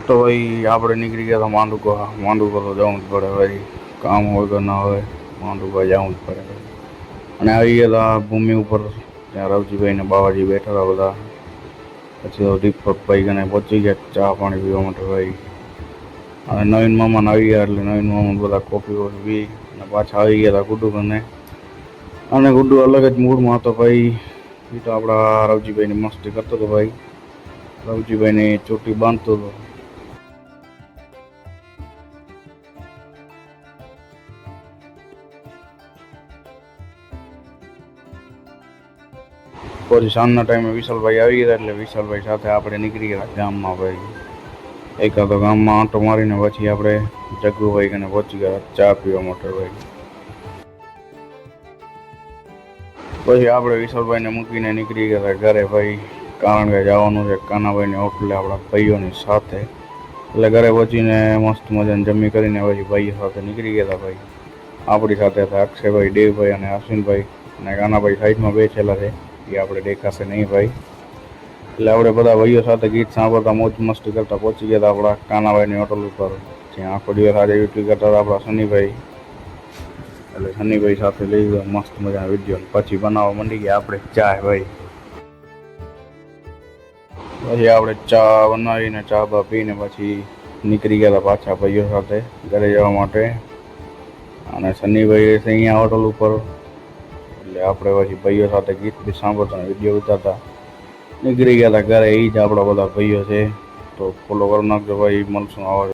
તો ભાઈ આપણે નીકળી ગયા હતા માંડુકો તો જવું જ પડે ભાઈ, કામ હોય કે ના હોય માંડુકો જવું જ પડે ભાઈ. અને આવી ગયા હતા ભૂમિ ઉપર, ત્યાં રવજીભાઈ ને બાવાજી બેઠા હતા બધા. પછી તો દીપકભાઈ કને પહોંચી ગયા ચા પાણી પીવા માટે ભાઈ. અને નવીન મામાને આવી ગયા એટલે નવીન મામા બધા કોફી વોફી પી અને પાછા આવી ગયા હતા ગુડ્ડુ કને. અને ગુડ્ડુ અલગ જ મૂડમાં હતો ભાઈ. એ તો આપણા રવજીભાઈની મસ્તી કરતો હતો ભાઈ, રવજીભાઈની ચોટી બાંધતો હતો. પછી સાંજના ટાઈમે વિશાલભાઈ આવી ગયા એટલે વિશાલભાઈ સાથે આપણે નીકળી ગયા ગામમાં ભાઈ. એકાદો ગામમાં આંટો મારીને પછી આપણે જગ્ગુભાઈ કને પહોંચી ગયા ચા પીવા માટે ભાઈ. પછી આપણે વિશાલભાઈને મૂકીને નીકળી ગયા ઘરે ભાઈ, કારણ કે જવાનું છે કાનાભાઈની હોટલે આપણા ભાઈઓની સાથે. એટલે ઘરે પહોંચીને મસ્ત મજાને જમી કરીને પછી ભાઈઓ સાથે નીકળી ગયા હતા ભાઈ. આપણી સાથે હતા અક્ષયભાઈ, દેવભાઈ અને અશ્વિનભાઈ. અને કાનાભાઈ સાઈડમાં બેઠેલા છે, એ આપણે દેખાશે નહીં ભાઈ. એટલે આપણે બધા ભાઈઓ સાથે ગીત સાંભળતા મોજ મસ્તી કરતા પહોંચી ગયા હતા આપણા કાનાભાઈની હોટલ ઉપર, જ્યાં આખો દિવસ આજે ડ્યુટી કરતા હતા આપણા શનિભાઈ. એટલે શનિભાઈ સાથે લઈ ગયો મસ્ત મજાના વિડીયો. પછી બનાવવા માંડી ગયા આપણે ચા ભાઈ. પછી આપણે ચા બનાવીને ચા બા પીને પછી નીકળી ગયા હતા પાછા ભાઈઓ સાથે ઘરે જવા માટે. અને શનિભાઈ છે અહીંયા હોટલ ઉપર, એટલે આપણે પછી ભાઈઓ સાથે ગીત બી સાંભળતા વિડીયો ઉતારતા નીકળી ગયા હતા ઘરે. એ જ આપણા બધા ભાઈઓ છે, તો ફોલો કરી નાખજો ભાઈ. મળશું આવા